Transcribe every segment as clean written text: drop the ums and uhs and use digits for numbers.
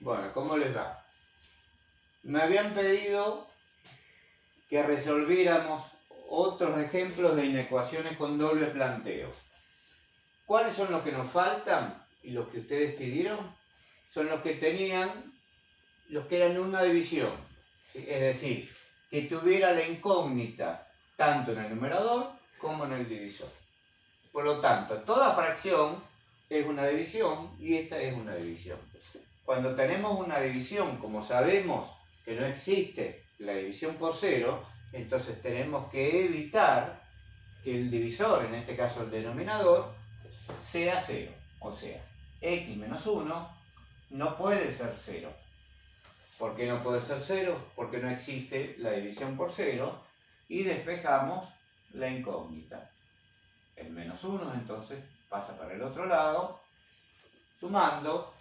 Bueno, ¿cómo les va? Me habían pedido que resolviéramos otros ejemplos de inecuaciones con doble planteo. ¿Cuáles son los que nos faltan? Y los que ustedes pidieron son los que eran una división, ¿sí? Es decir, que tuviera la incógnita tanto en el numerador como en el divisor. Por lo tanto, toda fracción es una división y esta es una división. Cuando tenemos una división, como sabemos que no existe la división por cero, entonces tenemos que evitar que el divisor, en este caso el denominador, sea cero. O sea, x menos 1 no puede ser 0. ¿Por qué no puede ser 0? Porque no existe la división por cero y despejamos la incógnita. El menos 1 entonces pasa para el otro lado. Sumando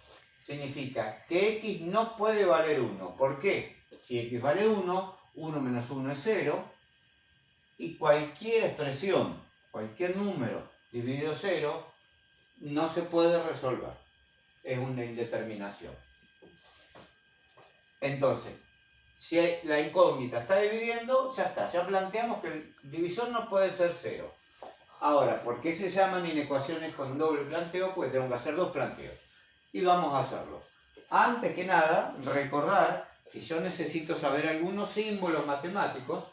significa que x no puede valer 1. ¿Por qué? Si x vale 1, 1 menos 1 es 0 y cualquier expresión, cualquier número dividido 0 no se puede resolver. Es una indeterminación. Entonces, si la incógnita está dividiendo, ya está. Ya planteamos que el divisor no puede ser 0. Ahora, ¿por qué se llaman inecuaciones con doble planteo? Pues tengo que hacer dos planteos. Y vamos a hacerlo. Antes que nada, recordar que yo necesito saber algunos símbolos matemáticos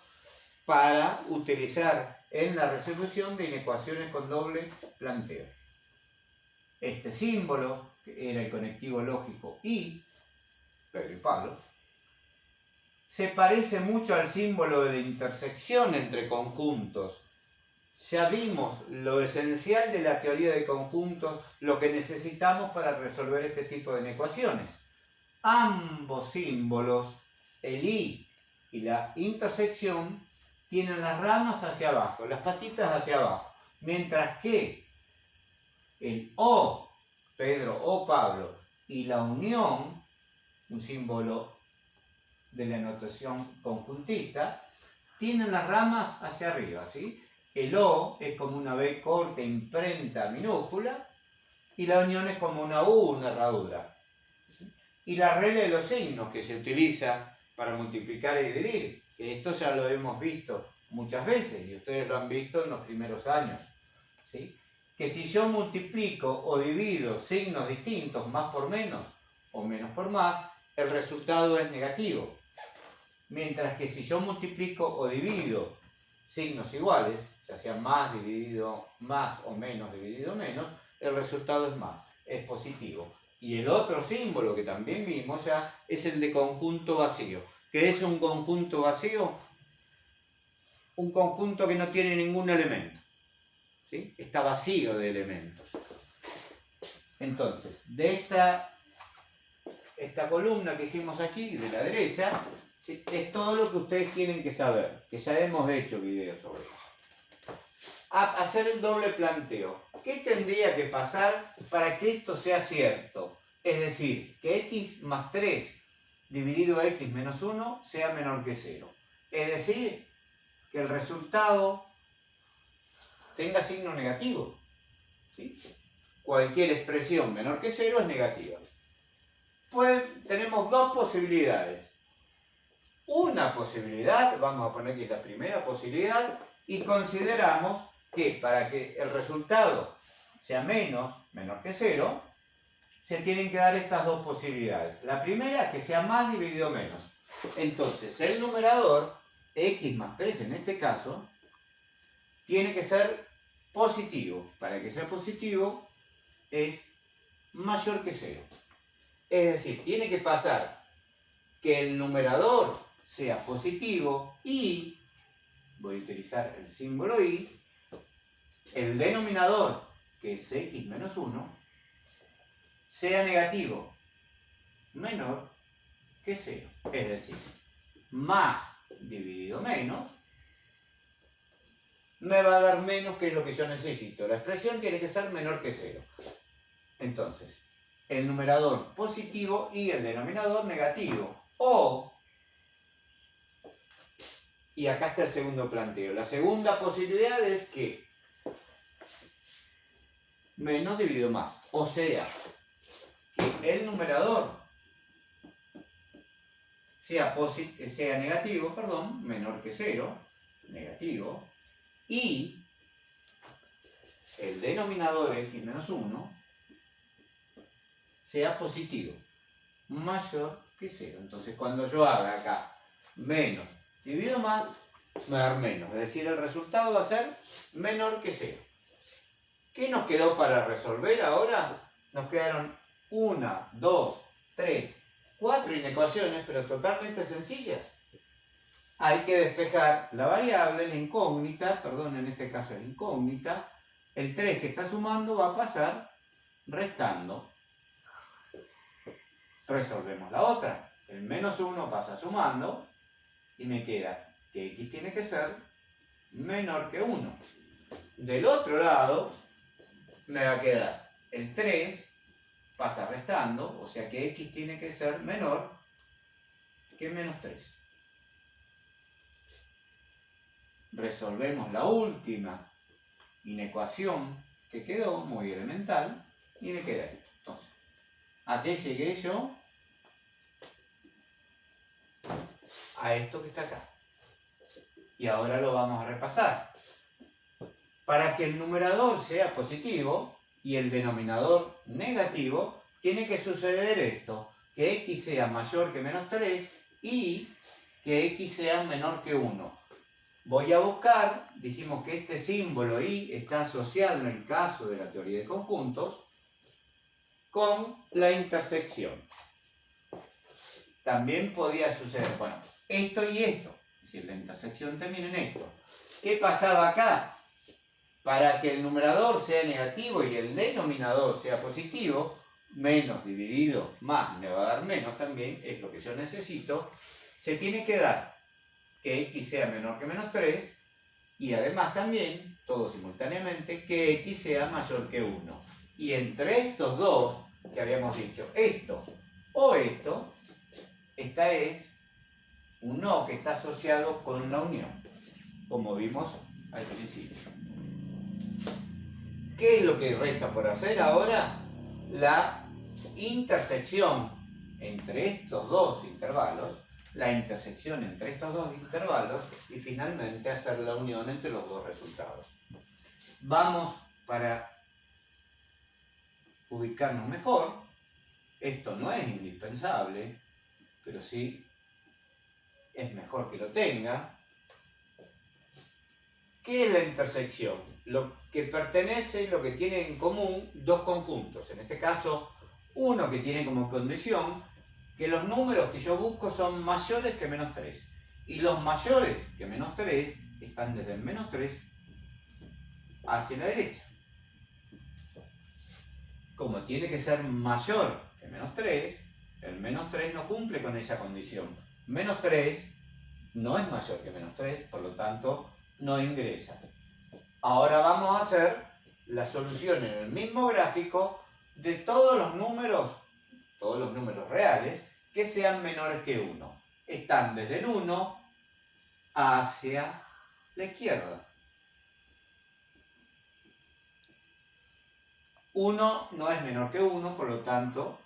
para utilizar en la resolución de inecuaciones con doble planteo. Este símbolo, que era el conectivo lógico I, Pedro y Pablo, se parece mucho al símbolo de la intersección entre conjuntos. Ya vimos lo esencial de la teoría de conjuntos, lo que necesitamos para resolver este tipo de inecuaciones. Ambos símbolos, el I y la intersección, tienen las ramas hacia abajo, las patitas hacia abajo, mientras que el O, Pedro o Pablo, y la unión, un símbolo de la notación conjuntista, tienen las ramas hacia arriba, ¿sí? El O es como una B corta, imprenta minúscula, y la unión es como una U, una herradura. Y la regla de los signos que se utiliza para multiplicar y dividir, que esto ya lo hemos visto muchas veces, y ustedes lo han visto en los primeros años, ¿sí? Que si yo multiplico o divido signos distintos, más por menos o menos por más, el resultado es negativo. Mientras que si yo multiplico o divido signos iguales, ya sea más dividido más o menos dividido menos, el resultado es más, es positivo. Y el otro símbolo que también vimos ya es el de conjunto vacío. ¿Qué es un conjunto vacío? Un conjunto que no tiene ningún elemento, ¿sí? Está vacío de elementos. Entonces, de esta columna que hicimos aquí, de la derecha, ¿sí? Es todo lo que ustedes tienen que saber, que ya hemos hecho videos sobre eso. Hacer el doble planteo. ¿Qué tendría que pasar para que esto sea cierto? Es decir, que x más 3 dividido a x menos 1 sea menor que 0. Es decir, que el resultado tenga signo negativo, ¿sí? Cualquier expresión menor que 0 es negativa. Pues tenemos dos posibilidades. Una posibilidad, vamos a poner que es la primera posibilidad, y consideramos que para que el resultado sea menor que 0, se tienen que dar estas dos posibilidades. La primera, que sea más dividido menos. Entonces, el numerador, x más 3 en este caso, tiene que ser positivo. Para que sea positivo, es mayor que 0. Es decir, tiene que pasar que el numerador sea positivo y, voy a utilizar el símbolo y, el denominador, que es x menos 1, sea negativo, menor que 0. Es decir, más dividido menos me va a dar menos, que es lo que yo necesito. La expresión tiene que ser menor que 0. Entonces, el numerador positivo y el denominador negativo. Y acá está el segundo planteo. La segunda posibilidad es que menos dividido más. O sea, que el numerador sea negativo, menor que 0, negativo, y el denominador x menos 1 sea positivo, mayor que 0. Entonces cuando yo haga acá menos dividido más, me va a dar menos. Es decir, el resultado va a ser menor que 0. ¿Qué nos quedó para resolver ahora? Nos quedaron 1, 2, 3, 4 inecuaciones, pero totalmente sencillas. Hay que despejar la variable, la incógnita, en este caso la incógnita. El 3 que está sumando va a pasar restando. Resolvemos la otra. El menos 1 pasa sumando y me queda que x tiene que ser menor que 1. Del otro lado me va a quedar el 3 pasa restando, o sea que x tiene que ser menor que menos 3. Resolvemos la última inecuación que quedó, muy elemental, y me queda esto. Entonces, ¿a qué llegué yo? A esto que está acá. Y ahora lo vamos a repasar. Para que el numerador sea positivo y el denominador negativo, tiene que suceder esto, que x sea mayor que menos 3 y que x sea menor que 1. Voy a buscar, dijimos que este símbolo y está asociado en el caso de la teoría de conjuntos con la intersección. También podía suceder, esto y esto, es decir, la intersección termina en esto. ¿Qué pasaba acá? Para que el numerador sea negativo y el denominador sea positivo, menos dividido más me va a dar menos también, es lo que yo necesito, se tiene que dar que x sea menor que menos 3 y además también, todo simultáneamente, que x sea mayor que 1. Y entre estos dos, que habíamos dicho, esto o esto, esta es un no que está asociado con la unión, como vimos al principio. ¿Qué es lo que resta por hacer ahora? La intersección entre estos dos intervalos, y finalmente hacer la unión entre los dos resultados. Vamos para ubicarnos mejor. Esto no es indispensable, pero sí es mejor que lo tenga. ¿Qué es la intersección? Lo que pertenece, lo que tiene en común dos conjuntos. En este caso, uno que tiene como condición que los números que yo busco son mayores que menos 3. Y los mayores que menos 3 están desde el menos 3 hacia la derecha. Como tiene que ser mayor que menos 3, el menos 3 no cumple con esa condición. Menos 3 no es mayor que menos 3, por lo tanto no ingresa. Ahora vamos a hacer la solución en el mismo gráfico de todos los números reales que sean menores que 1. Están desde el 1 hacia la izquierda. 1 no es menor que 1, por lo tanto,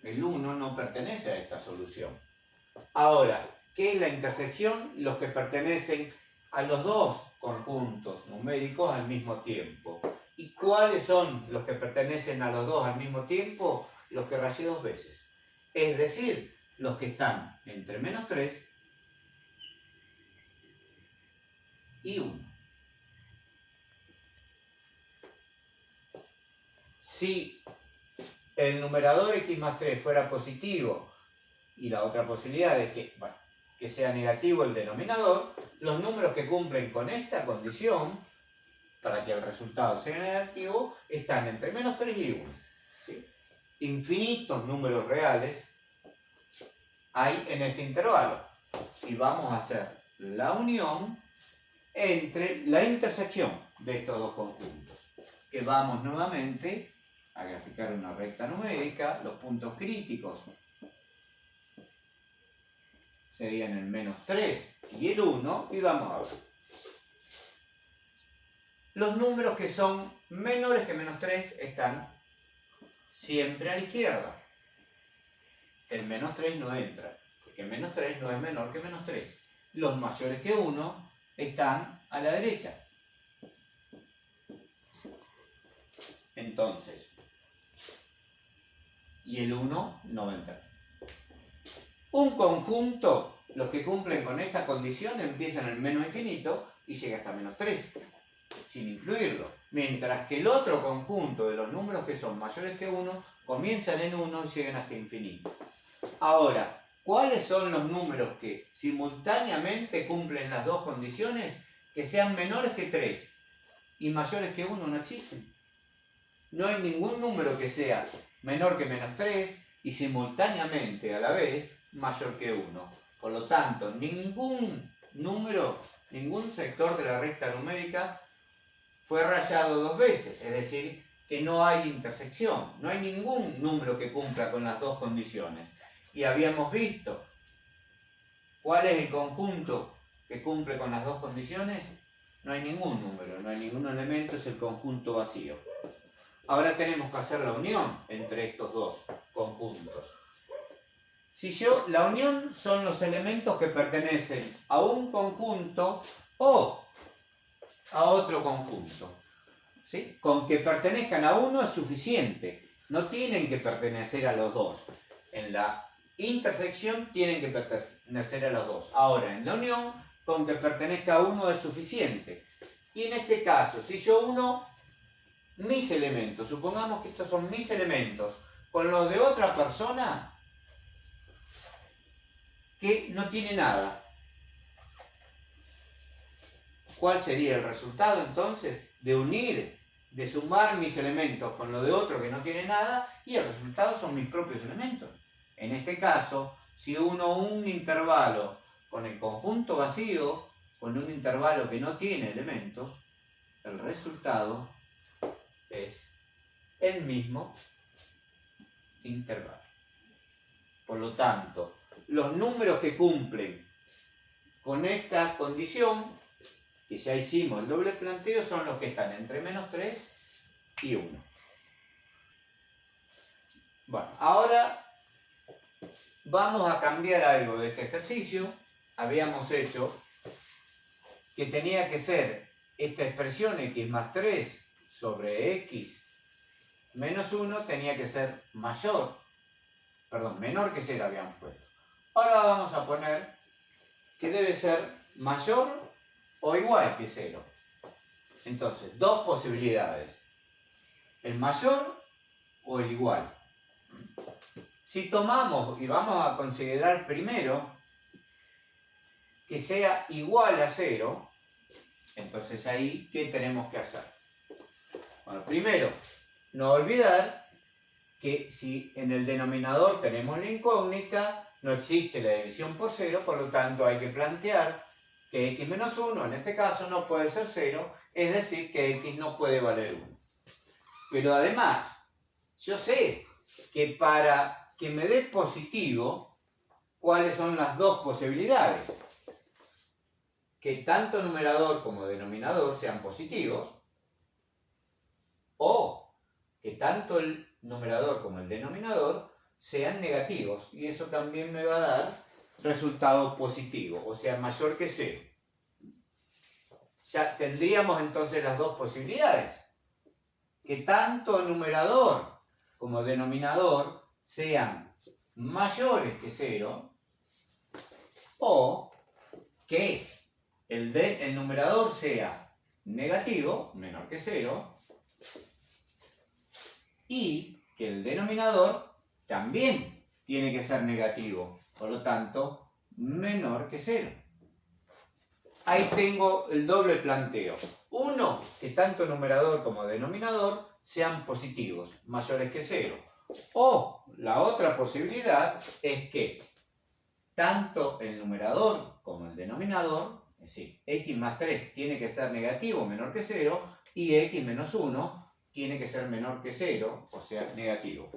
el 1 no pertenece a esta solución. Ahora, ¿qué es la intersección? Los que pertenecen a los dos conjuntos numéricos al mismo tiempo. ¿Y cuáles son los que pertenecen a los dos al mismo tiempo? Los que rayé dos veces. Es decir, los que están entre menos 3 y 1. Si el numerador x más 3 fuera positivo y la otra posibilidad es que sea negativo el denominador, los números que cumplen con esta condición para que el resultado sea negativo están entre menos 3 y 1. ¿Sí? Infinitos números reales hay en este intervalo. Y vamos a hacer la unión entre la intersección de estos dos conjuntos. Que vamos nuevamente a graficar una recta numérica. Los puntos críticos serían el menos 3 y el 1. Y vamos a ver. Los números que son menores que menos 3 están siempre a la izquierda. El menos 3 no entra, porque que menos 3 no es menor que menos 3. Los mayores que 1 están a la derecha. Entonces, y el 1 no va a entrar. Un conjunto, los que cumplen con esta condición empiezan en menos infinito y llega hasta menos 3, sin incluirlo. Mientras que el otro conjunto de los números que son mayores que 1 comienzan en 1 y llegan hasta infinito. Ahora, ¿cuáles son los números que simultáneamente cumplen las dos condiciones? Que sean menores que 3 y mayores que 1 no existen. No hay ningún número que sea menor que menos 3 y simultáneamente a la vez mayor que 1. Por lo tanto, ningún número, ningún sector de la recta numérica fue rayado dos veces. Es decir, que no hay intersección. No hay ningún número que cumpla con las dos condiciones. Y habíamos visto cuál es el conjunto que cumple con las dos condiciones. No hay ningún número, no hay ningún elemento, es el conjunto vacío. Ahora tenemos que hacer la unión entre estos dos conjuntos. La unión son los elementos que pertenecen a un conjunto o a otro conjunto. ¿Sí? Con que pertenezcan a uno es suficiente. No tienen que pertenecer a los dos. En la intersección tienen que pertenecer a los dos. Ahora, en la unión, con que pertenezca a uno es suficiente. Y en este caso, si yo uno mis elementos, supongamos que estos son mis elementos, con los de otra persona que no tiene nada, ¿cuál sería el resultado entonces de unir, de sumar mis elementos con lo de otro que no tiene nada? Y el resultado son mis propios elementos. En este caso, si uno un intervalo con el conjunto vacío, con un intervalo que no tiene elementos, el resultado es el mismo intervalo. Por lo tanto, los números que cumplen con esta condición, que ya hicimos el doble planteo, son los que están entre menos 3 y 1. Bueno, ahora vamos a cambiar algo de este ejercicio. Habíamos hecho que tenía que ser esta expresión x más 3 sobre x menos 1 tenía que ser menor que 0 habíamos puesto. Ahora vamos a poner que debe ser mayor o igual que 0. Entonces, dos posibilidades. El mayor o el igual. Si tomamos y vamos a considerar primero que sea igual a 0, entonces ahí, ¿qué tenemos que hacer? Bueno, primero, no olvidar que si en el denominador tenemos la incógnita, no existe la división por 0, por lo tanto hay que plantear que x menos 1, en este caso, no puede ser 0, es decir, que x no puede valer 1. Pero además, yo sé que para que me dé positivo, ¿cuáles son las dos posibilidades? Que tanto numerador como denominador sean positivos, o que tanto el numerador como el denominador sean negativos, y eso también me va a dar resultado positivo, o sea, mayor que 0. Ya tendríamos entonces las dos posibilidades, que tanto numerador como denominador sean mayores que 0, o que el numerador sea negativo, menor que 0, y que el denominador también tiene que ser negativo, por lo tanto, menor que 0. Ahí tengo el doble planteo. Uno, que tanto numerador como denominador sean positivos, mayores que 0. O la otra posibilidad es que tanto el numerador como el denominador, es decir, x más 3 tiene que ser negativo, menor que 0, y x menos 1 tiene que ser menor que 0, o sea, negativo.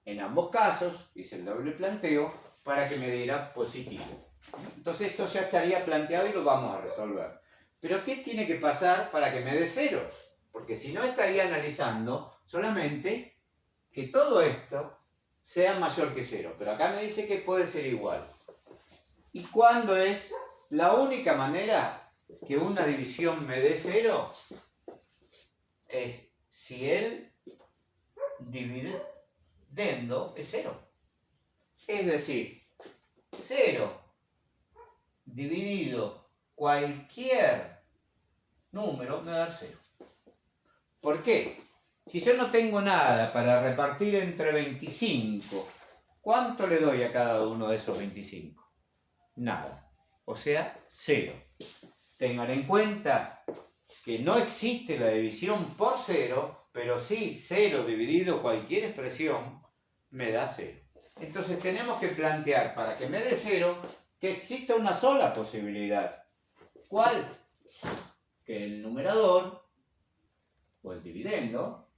En ambos casos hice el doble planteo para que me diera positivo. Entonces esto ya estaría planteado y lo vamos a resolver. Pero ¿qué tiene que pasar para que me dé 0? Porque si no estaría analizando solamente que todo esto sea mayor que 0. Pero acá me dice que puede ser igual. ¿Y cuándo es la única manera que una división me dé 0? Es si el dividendo es 0. Es decir, 0 dividido cualquier número me va a dar 0. ¿Por qué? Si yo no tengo nada para repartir entre 25, ¿cuánto le doy a cada uno de esos 25? Nada. O sea, 0. Tengan en cuenta que no existe la división por 0, pero sí 0 dividido cualquier expresión me da 0. Entonces tenemos que plantear para que me dé 0 que exista una sola posibilidad. ¿Cuál? Que el numerador o el dividendo,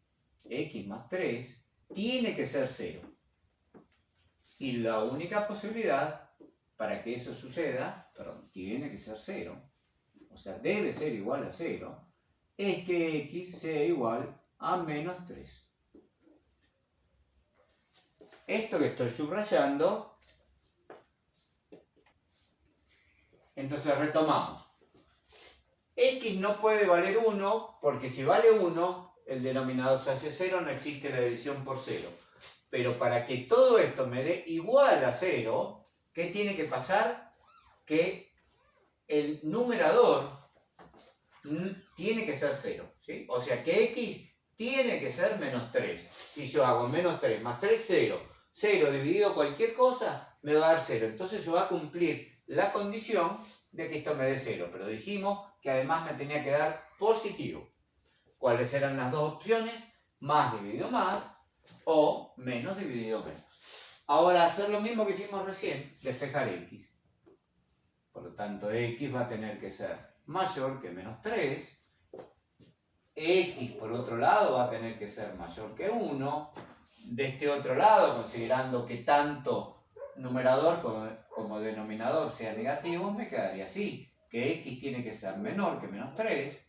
x más 3, tiene que ser 0. Y la única posibilidad para que eso suceda, tiene que ser 0, o sea, debe ser igual a 0, es que x sea igual a menos 3. Esto que estoy subrayando, entonces retomamos. X no puede valer 1, porque si vale 1, el denominador se hace 0, no existe la división por 0. Pero para que todo esto me dé igual a 0, ¿qué tiene que pasar? Que el numerador tiene que ser 0, ¿sí? O sea que x tiene que ser menos 3. Si yo hago menos 3 más 3, 0. 0 dividido cualquier cosa me va a dar 0. Entonces yo va a cumplir la condición de que esto me dé 0. Pero dijimos que además me tenía que dar positivo. ¿Cuáles eran las dos opciones? Más dividido más o menos dividido menos. Ahora hacer lo mismo que hicimos recién, despejar x. Por lo tanto, x va a tener que ser mayor que menos 3. X, por otro lado, va a tener que ser mayor que 1. De este otro lado, considerando que tanto numerador como denominador sea negativo, me quedaría así. Que x tiene que ser menor que menos 3.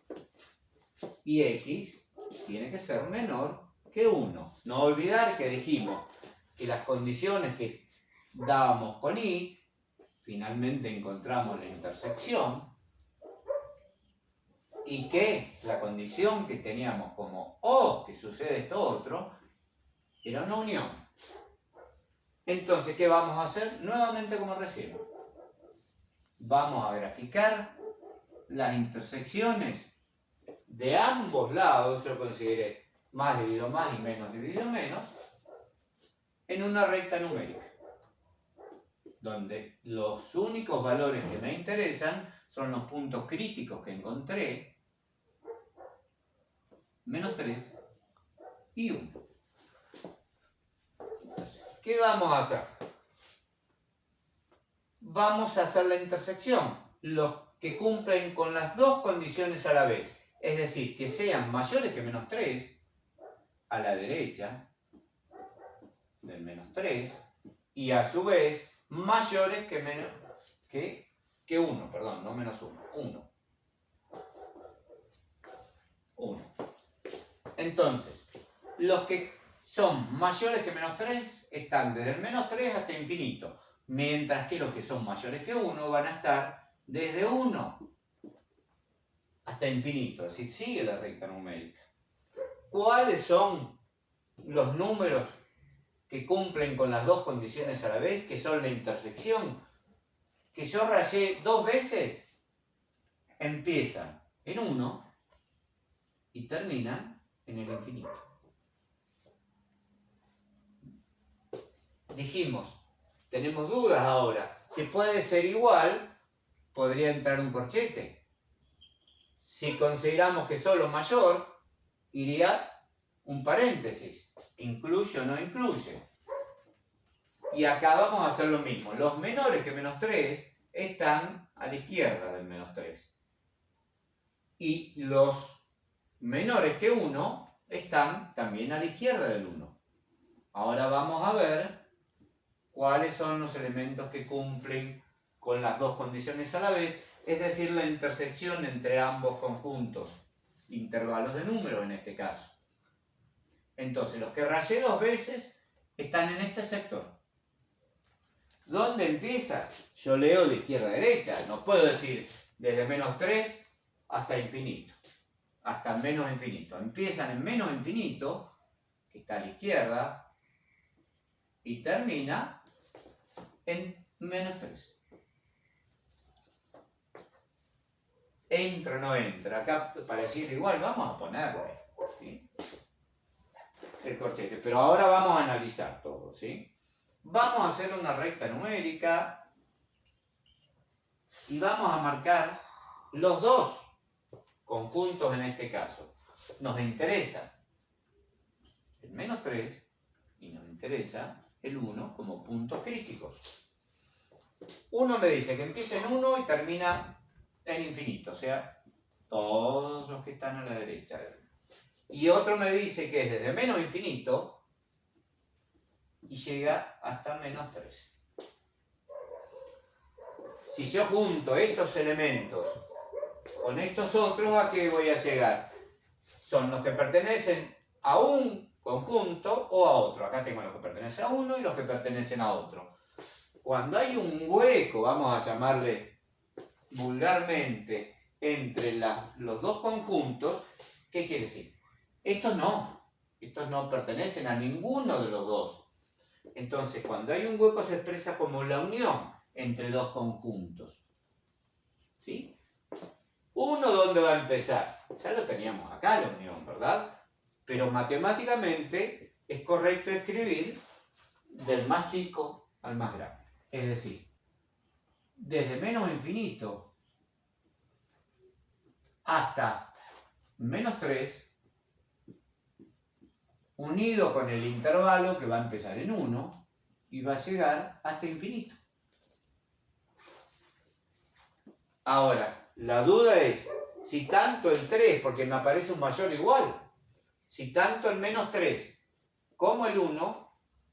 Y x tiene que ser menor que 1. No olvidar que dijimos que las condiciones que dábamos con y, finalmente encontramos la intersección, y que la condición que teníamos como o que sucede esto otro, era una unión. Entonces, ¿qué vamos a hacer? Nuevamente como recién. Vamos a graficar las intersecciones de ambos lados, yo consideré más dividido más y menos dividido menos, en una recta numérica, donde los únicos valores que me interesan son los puntos críticos que encontré, menos 3 y 1. Entonces, ¿qué vamos a hacer? Vamos a hacer la intersección, los que cumplen con las dos condiciones a la vez, es decir, que sean mayores que menos 3 a la derecha del menos 3 y a su vez mayores que menos que 1, perdón, no menos 1, 1. Entonces, los que son mayores que menos 3 están desde el menos 3 hasta infinito, mientras que los que son mayores que 1 van a estar desde 1 hasta infinito, es decir, sigue la recta numérica. ¿Cuáles son los números que cumplen con las dos condiciones a la vez, que son la intersección? Que yo rayé dos veces, empiezan en 1 y terminan en el infinito. Dijimos, tenemos dudas ahora, si puede ser igual, podría entrar un corchete. Si consideramos que solo mayor, iría un paréntesis, incluye o no incluye. Y acá vamos a hacer lo mismo. Los menores que menos 3 están a la izquierda del menos 3. Y los menores que 1 están también a la izquierda del 1. Ahora vamos a ver cuáles son los elementos que cumplen con las dos condiciones a la vez, es decir, la intersección entre ambos conjuntos, intervalos de número en este caso. Entonces, los que rayé dos veces están en este sector. ¿Dónde empieza? Yo leo de izquierda a derecha. No puedo decir desde menos 3 hasta infinito. Hasta menos infinito. Empiezan en menos infinito, que está a la izquierda, y termina en menos 3. Entra o no entra. Acá, para decir igual, vamos a ponerle, ¿sí?, el corchete. Pero ahora vamos a analizar todo, ¿sí? Vamos a hacer una recta numérica y vamos a marcar los dos conjuntos en este caso. Nos interesa el menos 3 y nos interesa el 1 como puntos críticos. Uno me dice que empieza en 1 y termina en infinito, o sea, todos los que están a la derecha. Y otro me dice que es desde menos infinito y llega hasta menos 3. Si yo junto estos elementos con estos otros, ¿a qué voy a llegar? Son los que pertenecen a un conjunto o a otro. Acá tengo los que pertenecen a uno y los que pertenecen a otro. Cuando hay un hueco, vamos a llamarle vulgarmente, entre los dos conjuntos, ¿qué quiere decir? Estos no pertenecen a ninguno de los dos. Entonces, cuando hay un hueco se expresa como la unión entre dos conjuntos. ¿Sí? Uno, ¿dónde va a empezar? Ya lo teníamos acá, la unión, ¿verdad? Pero matemáticamente es correcto escribir del más chico al más grande. Es decir, desde menos infinito hasta menos 3, unido con el intervalo que va a empezar en 1 y va a llegar hasta infinito. Ahora, la duda es, si tanto el 3, porque me aparece un mayor o igual, si tanto el menos 3 como el 1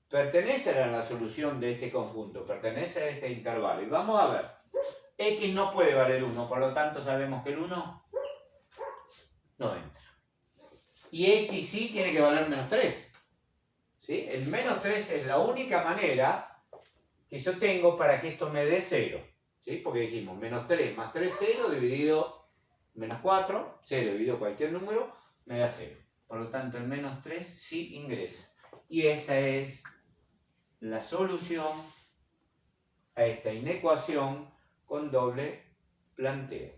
pertenecen a la solución de este conjunto, pertenece a este intervalo. Y vamos a ver, x no puede valer 1, por lo tanto sabemos que el 1 no entra. Y x sí tiene que valer menos 3. ¿Sí? El menos 3 es la única manera que yo tengo para que esto me dé 0. ¿Sí? Porque dijimos, menos 3 más 3, 0, dividido menos 4, 0 dividido cualquier número, me da 0. Por lo tanto, el menos 3 sí ingresa. Y esta es la solución a esta inecuación con doble planteo.